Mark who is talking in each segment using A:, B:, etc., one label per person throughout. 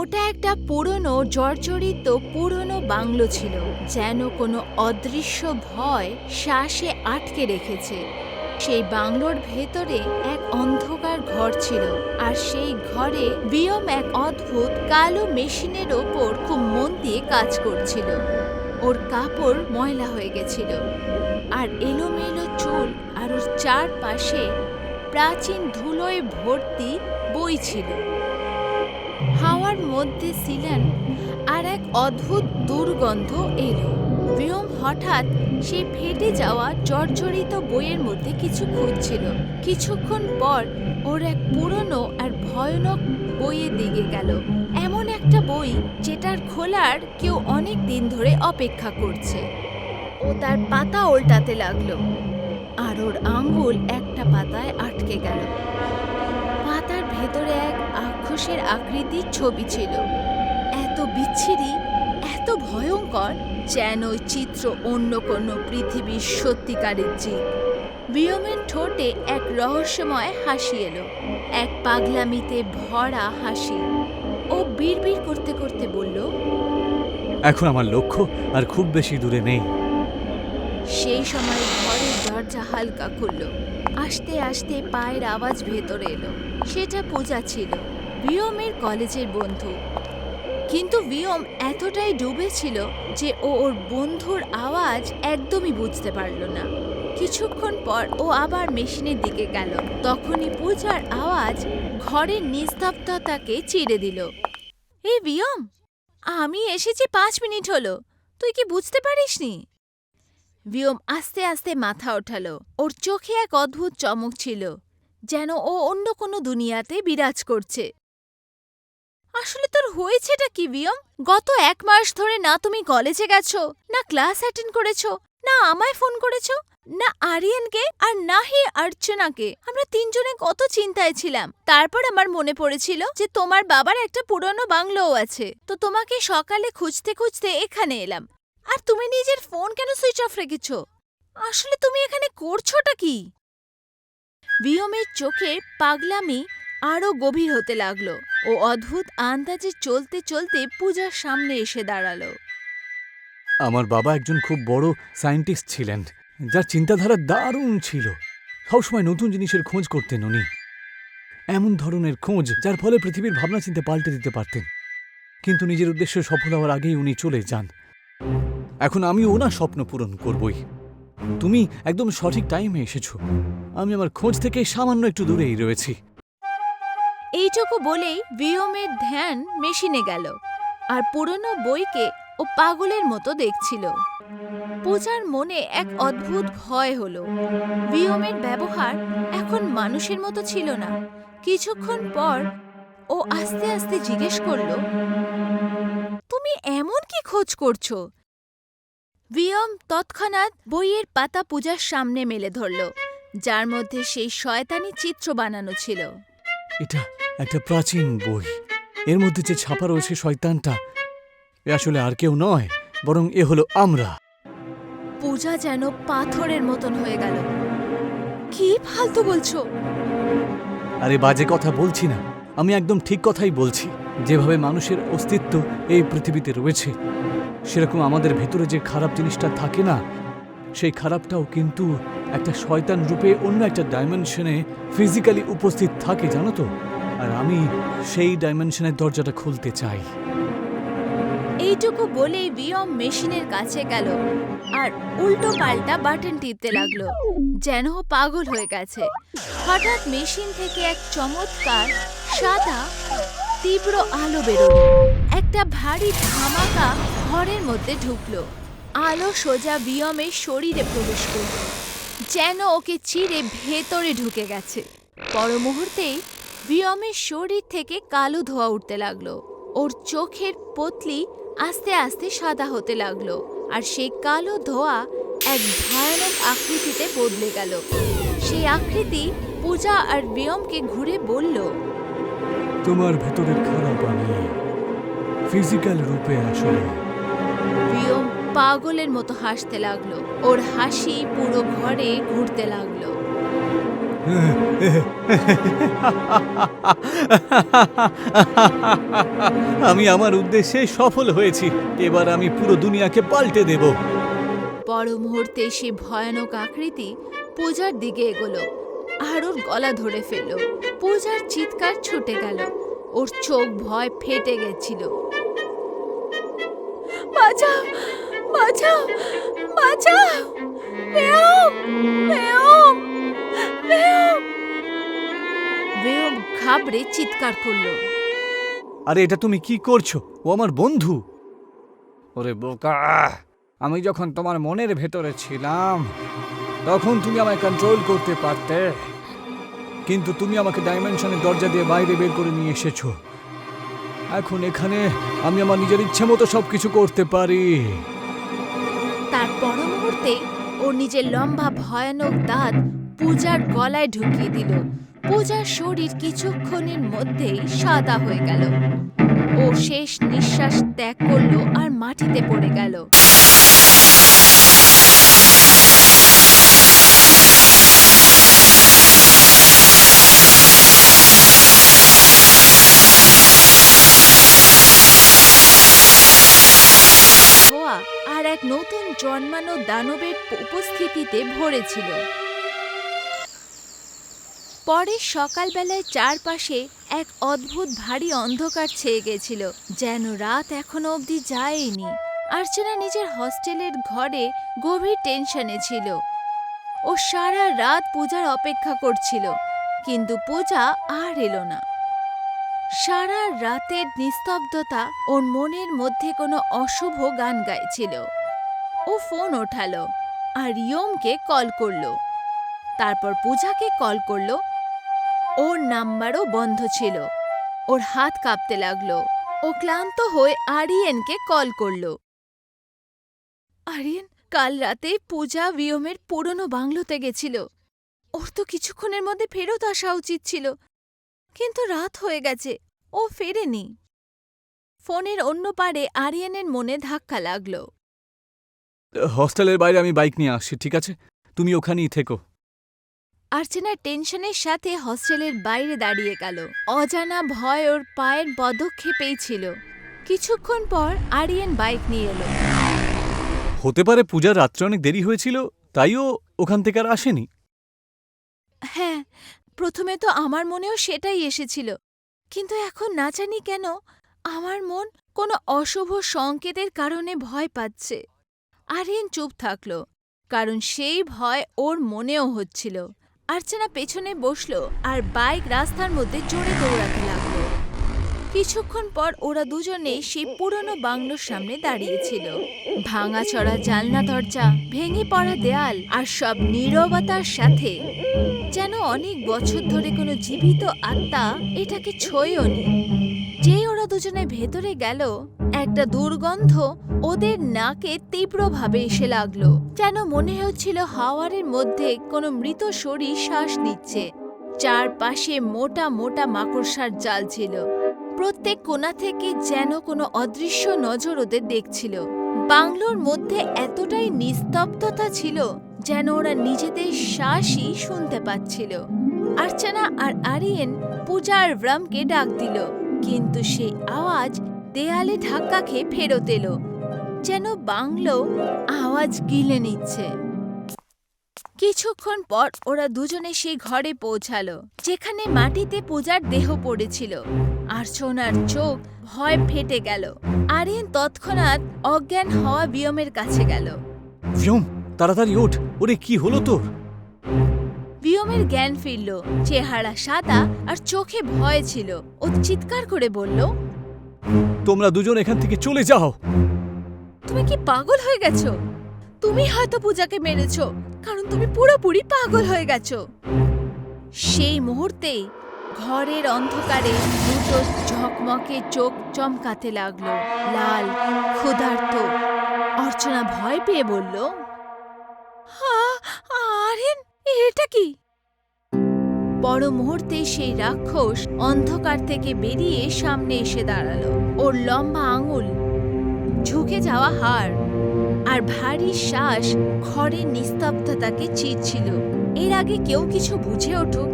A: ওটা একটা পুরনো জর্জরিত পুরনো বাংলো ছিল, যেন কোনো অদৃশ্য ভয় শ্বাসে আটকে রেখেছে। সেই বাংলোর ভেতরে এক অন্ধকার ঘর ছিল, আর সেই ঘরে বিয়ম এক অদ্ভুত কালো মেশিনের ওপর খুব মন দিয়ে কাজ করছিল। ওর কাপড় ময়লা হয়ে গেছিল, আর এলোমেলো চুল, আর ওর চারপাশে প্রাচীন ধুলোয় ভর্তি বই ছিল। হাওয়ার মধ্যে ছিলেন আর এক অদ্ভুত দুর্গন্ধ এলো। বিয়ম হঠাৎ সেই ফেটে যাওয়া জর্জরিত বইয়ের মধ্যে কিছু খুঁজছিল। কিছুক্ষণ পর ওর এক পুরনো আর ভয়ানক বইয়ের দিকে গেল, এমন একটা বই যেটার খোলার কেউ অনেক দিন ধরে অপেক্ষা করছে। ও তার পাতা উল্টাতে লাগলো, আর ওর আঙ্গুল একটা পাতায় আটকে গেল। পাতার ভেতরে এক রাক্ষসের আকৃতির ছবি ছিল, এত বিচ্ছিরি, এত ভয়ঙ্কর, যেন ওই চিত্র অন্য কোনো পৃথিবীর সত্যিকারের জীব। বিয়মের ঠোঁটে এক রহস্যময় হাসি এলো, এক পাগলামিতে ভরা হাসি। ও বিড়বিড় করতে করতে বলল,
B: এখন আমার লক্ষ্য আর খুব বেশি দূরে নেই।
A: সেই সময় ঘরের দরজা হালকা খুলল, আস্তে আস্তে পায়ের আওয়াজ ভেতরে এলো। সেটা পূজা ছিল, বিয়মের কলেজের বন্ধু। কিন্তু বিয়ম এতটাই ডুবেছিল যে ওর বন্ধুর আওয়াজ একদমই বুঝতে পারল না। কিছুক্ষণ পর ও আবার মেশিনের দিকে গেল। তখনই পূজার আওয়াজ ঘরের নিস্তব্ধতাকে চিরে দিল। এই বিয়ম, আমি এসেছি 5 মিনিট হলো, তুই কি বুঝতে পারিসনি? বিয়ম আস্তে আস্তে মাথা ওঠালো। ওর চোখে এক অদ্ভুত চমক ছিল, যেন ও অন্য কোনো দুনিয়াতে বিরাজ করছে। আসলে তোর হয়েছেটা কি বিয়ম? গত 1 মাস ধরে না তুমি কলেজে গেছো, না ক্লাস অ্যাটেন্ড করেছো, না আমায় ফোন করেছো, না আরিয়ানকে, আর না হি অর্চনাকে। আমরা 3 জনে কত চিন্তায় ছিলাম। তারপর আমার মনে পড়েছিল যে তোমার বাবার একটা পুরনো বাংলোও আছে, তো তোমাকে সকালে খুঁজতে খুঁজতে এখানে এলাম। আর তুমি নিজের ফোন কেন সুইচ অফ রেখেছ? আসলে তুমি এখানে করছোটা কি? বিয়মের চোখে পাগলামি আরও গভীর হতে লাগলো। ও অদ্ভুত আন্দাজে চলতে চলতে পূজার সামনে এসে দাঁড়ালো।
B: আমার বাবা একজন খুব বড় সায়েন্টিস্ট ছিলেন, যার চিন্তাধারা দারুণ ছিল। সবসময় নতুন জিনিসের খোঁজ করতেন উনি, এমন ধরনের খোঁজ যার ফলে পৃথিবীর ভাবনা চিন্তা পাল্টে দিতে পারতেন। কিন্তু নিজের উদ্দেশ্য সফল হওয়ার আগেই উনি চলে যান। এখন আমি ওনার স্বপ্ন পূরণ করবই। তুমি একদম সঠিক টাইমে এসেছো। আমি আমার খোঁজ থেকে সামান্য একটু দূরেই রয়েছি।
A: এইটুকু বলেই বিয়মের ধ্যান মেশিনে গেল, আর পুরনো বইকে ও পাগলের মতো দেখছিল। পূজার মনে এক অদ্ভুত ভয় হলো। বিয়মের ব্যবহার এখন মানুষের মতো ছিল না। কিছুক্ষণ পর ও আস্তে আস্তে জিজ্ঞেস করল, তুমি এমন কি খোঁজ করছো? বিয়ম তৎক্ষণাৎ বইয়ের পাতা পূজার সামনে মেলে ধরল, যার মধ্যে সেই শয়তানি চিত্র বানানো ছিল।
B: এটা একটা প্রাচীন বই। এর মধ্যে যে ছাপা রয়েছে শয়তানটা, এ আসলে আর কেউ নয়, বরং এ হলো আমরা।
A: পূজা যেন পাথরের মতন হয়ে গেল। কি ফালতু বলছো?
B: আরে বাজে কথা বলছি না, আমি একদম ঠিক কথাই বলছি। যেভাবে মানুষের অস্তিত্ব এই পৃথিবীতে রয়েছে, সেরকম আমাদের ভেতরে যে খারাপ জিনিসটা থাকে না, সেই খারাপটাও কিন্তু একটা শয়তান রূপে অন্য একটা ডাইমেনশনে ফিজিক্যালি উপস্থিত থাকে, জানো তো? আর আমি সেই ডাইমেনশনের দরজাটা খুলতে চাই।
A: এইটুকু বলেই বিয়ম মেশিনের কাছে গেল আর উল্টো পাল্টা বাটন টিপতে লাগলো, যেন পাগল হয়ে গেছে। হঠাৎ মেশিন থেকে এক চমৎকার সাদা তীব্র আলো বেরোলো। একটা ভারী ধামাকা ঘরের মধ্যে ঢুকলো। আলো সোজা বিয়মের শরীরে প্রবেশ করল, যেন ওকে চিরে ভেতরে ঢুকে গেছে। পর মুহূর্তেই বিয়মের শরীর থেকে কালো ধোঁয়া উঠতে লাগলো। ওর চোখের পতলি আস্তে আস্তে সাদা হতে লাগলো, আর সেই কালো ধোঁয়া এক ভয়ানক আকৃতিতে বদলে গেল। সেই আকৃতি পূজা আর বিয়মকে ঘুরে বলল,
B: তোমার ভেতরের খারাপ আমি ফিজিক্যাল রূপে আসলে।
A: বিয়ম পাগলের মতো হাসতে লাগলো। ওর হাসি পুরো ঘরে ঘুরতে লাগলো।
B: আমি আমার উদ্দেশ্যে সফল হয়েছি। এবার আমি পুরো দুনিয়াকে পাল্টে দেব।
A: পর মুহূর্তে সে ভয়ানক আকৃতি পূজার দিকে এগোলো আর ওর গলা ধরে ফেলল। পূজার চিৎকার ছুটে গেল, ওর চোখ ভয় ফেটে গেছিল। বাঁচাও, বাঁচাও, বাঁচাও! বেওম, বেওম, বেওম! বেওম ঘাবড়ে চিৎকার করলো।
B: আরে এটা তুমি কি করছো? ও আমার বন্ধু। ওরে বোকা, আমি যখন তোমার মনের ভেতরে ছিলাম তখন তুমি আমায় কন্ট্রোল করতে পারতে, কিন্তু তুমি আমাকে ডাইমেনশনের দরজা দিয়ে বাইরে বের করে নিয়ে এসেছো। এখন এখানে আমি আমার নিজের ইচ্ছে মতো সবকিছু করতে পারি।
A: তার পর মুহূর্তে ওর নিজের লম্বা ভয়ানক দাঁত পূজার গলায় ঢুকিয়ে দিল। পূজার শরীর কিছুক্ষণের মধ্যেই সাদা হয়ে গেল। ও শেষ নিঃশ্বাস ত্যাগ করলো আর মাটিতে পড়ে গেল। ধোঁয়া আর এক নতুন জন্মানো দানবের উপস্থিতিতে ভরেছিল। পরের সকালবেলায় চারপাশে এক অদ্ভুত ভারী অন্ধকার ছেয়ে গেছিল, যেন রাত এখনো অবধি যায়নি। আর্চনা নিজের হস্টেলের ঘরে গভীর টেনশনে ছিল। ও সারা রাত পূজার অপেক্ষা করছিল, কিন্তু পূজা আর এলো না। সারা রাতের নিস্তব্ধতা ওর মনের মধ্যে কোনো অশুভ গান গাইছিল। ও ফোন ওঠালো আর ইয়মকে কল করলো, তারপর পূজাকে কল করলো। ওর নাম্বারও বন্ধ ছিল। ওর হাত কাঁপতে লাগলো। ও ক্লান্ত হয়ে আরিয়েনকে কল করলো। আরিয়েন, কাল রাতে পূজা ভিয়মের পুরনো বাংলোতে গেছিল। ওর তো কিছুক্ষণের মধ্যে ফেরত আসা উচিত ছিল, কিন্তু রাত হয়ে গেছে, ও ফেরেনি। ফোনের অন্য পারে আরিয়েনের মনে ধাক্কা লাগলো।
B: হস্টেলের বাইরে আমি বাইক নিয়ে আসছি, ঠিক আছে? তুমি ওখানেই থেকো।
A: আর্চনা টেনশনের সাথে হস্টেলের বাইরে দাঁড়িয়ে গেল। অজানা ভয় ওর পায়ের পদক্ষেপেই ছিল। কিছুক্ষণ পর আরিয়েন বাইক নিয়ে এলো।
B: হতে পারে পূজার রাত্রে অনেক দেরি হয়েছিল, তাইও ওখান থেকে আর আসেনি।
A: হ্যাঁ, প্রথমে তো আমার মনেও সেটাই এসেছিল, কিন্তু এখন না জানি কেন আমার মন কোনো অশুভ সংকেতের কারণে ভয় পাচ্ছে। আরিয়েন চুপ থাকল, কারণ সেই ভয় ওর মনেও হচ্ছিল। আর্চনা পেছনে বসল আর বাইক রাস্তার মধ্যে জোরে দৌড়াতে লাগলো। কিছুক্ষণ পর ওরা দুজনে সেই পুরনো বাংলোর সামনে দাঁড়িয়েছিল। ভাঙাচড়া জানলা দরজা, ভেঙে পড়া দেয়াল আর সব নীরবতার সাথে যেন অনেক বছর ধরে কোনো জীবিত আত্মা এটাকে ছোঁয়ওনি। যেই ওরা দুজনে ভেতরে গেল, একটা দুর্গন্ধ ওদের নাকে তীব্রভাবে এসে লাগলো। যেন মনে হচ্ছিল হাওয়ারের মধ্যে কোনো মৃত শরীর শ্বাস নিচ্ছে। চারপাশে মোটা মোটা মাকড়সার জাল ছিল। প্রত্যেক কোণা থেকে যেন কোনো অদৃশ্য নজর ওদের দেখছিল। বাংলোর মধ্যে এতটাই নিস্তব্ধতা ছিল যেন ওরা নিজেদের শ্বাসই শুনতে পাচ্ছিল। আর্চনা আর আরিয়েন পূজা আর ব্রামকে ডাক দিল, কিন্তু সেই আওয়াজ দেয়ালে ধাক্কা খেয়ে ফেরত এলো, যেন বাংলো আওয়াজ গিলে নিচ্ছে। কিছুক্ষণ পর ওরা দুজনে সেই ঘরে পৌঁছালো, যেখানে মাটিতে পূজার দেহ পড়েছিল। আর্চনার চোখ ভয় ফেটে গেল। আরিয়েন তৎক্ষণাৎ অজ্ঞান হওয়া ভিয়মের কাছে গেল।
B: ভিয়ম, তাড়াতাড়ি ওঠ। ওরে, কি হলো তোর?
A: ভিয়মের জ্ঞান ফিরল, চেহারা সাদা আর চোখে ভয় ছিল। ও চিৎকার করে বলল,
B: তোমরা দুজন এখান থেকে চলে যাও।
A: তুমি কি পাগল হয়ে গেছো? তুমি হয়তো পূজাকে মেরেছো, কারণ তুমি পুরোপুরি পাগল হয়ে গেছো। সেই মুহূর্তেই ঘরের অন্ধকারে দুটো ঝকমকে চোখ চমকাতে লাগলো, লাল, ক্ষুধার্ত। অর্চনা ভয় পেয়ে বলল, আরিয়েন, এটা কি? পর মুহূর্তে সেই রাক্ষস অন্ধকার থেকে বেরিয়ে সামনে এসে দাঁড়ালো। ওর লম্বা আঙুল, ঝুঁকে যাওয়া হাড় আর ভারী শ্বাস ঘরের নিস্তব্ধতাকে চিরছিল। এর আগে কেউ কিছু বুঝে উঠুক,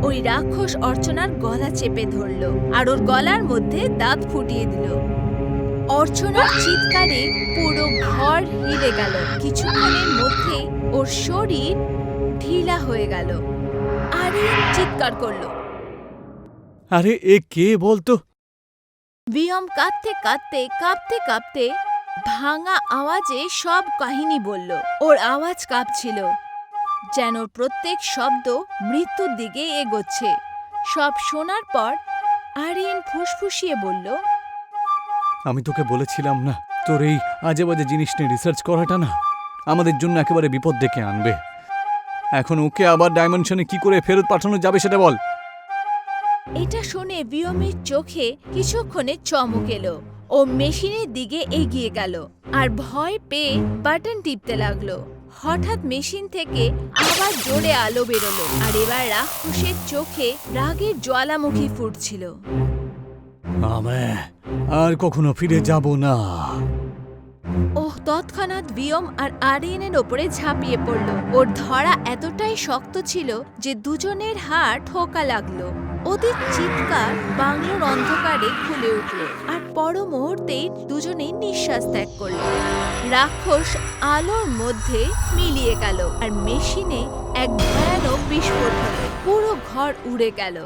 A: ওই রাক্ষস অর্চনার গলা চেপে ধরল আর ওর গলার মধ্যে দাঁত ফুটিয়ে দিল। অর্চনার চিৎকারে পুরো ঘর হিলে গেল। কিছুক্ষণের মধ্যে ওর শরীর ঢিলা হয়ে গেল। আরিয়ান চিৎকার করলো।
B: আরে এ কে বলতো?
A: ভিয়ম কাঁপতে কাঁপতে ভাঙা আওয়াজে সব কাহিনী বলল। ওর আওয়াজ কাঁপছিল, যেন প্রত্যেক শব্দ মৃত্যুর দিকে এগোচ্ছে। সব শোনার পর আরিয়ান ফুসফুসিয়ে বলল,
B: আমি তোকে বলেছিলাম না, তোর এই আজে বাজে জিনিস নিয়ে রিসার্চ করাটা না আমাদের জন্য একেবারে বিপদ ডেকে আনবে। এখন ওকে আবার ডাইমেনশনে কি করে ফেরত পাঠানো যাবে সেটা বল।
A: এটা শুনে ভিয়মের চোখে কিছুক্ষণে চমক এলো। ও মেশিনের দিকে এগিয়ে গেল আর ভয় পেয়ে বাটন টিপতে লাগলো। হঠাৎ মেশিন থেকে আবার জোরে আলো বেরোলো, আর এবার রাক্ষসের চোখে রাগের জ্বালামুখী ফুটছিল।
B: আমি আর কখনো ফিরে যাব না।
A: ওহ, তৎক্ষণাৎ ভিয়ম আর আরিয়ানের ওপরে ঝাঁপিয়ে পড়ল। ওর ধরা এতটাই শক্ত ছিল যে দুজনের হাড় ঠোকা লাগলো। ওদের চিৎকার বাংলোর অন্ধকারে খুলে উঠল, আর পর মুহূর্তেই দুজনেই নিঃশ্বাস ত্যাগ করল। রাক্ষস আলোর মধ্যে মিলিয়ে গেল আর মেশিনে এক ভয়ানক বিস্ফোরণ হলো। পুরো ঘর উড়ে গেল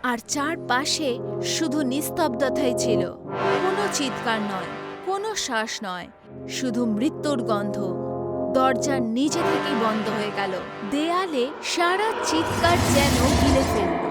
A: আর চারপাশে শুধু নিস্তব্ধতাই ছিল। কোনো চিৎকার নয়, কোনো শ্বাস নয়, শুধু মৃত্যুর গন্ধ। দরজা নিজে থেকেই বন্ধ হয়ে গেল। দেয়ালে সারা চিৎকার যেন গিলে ফেলল।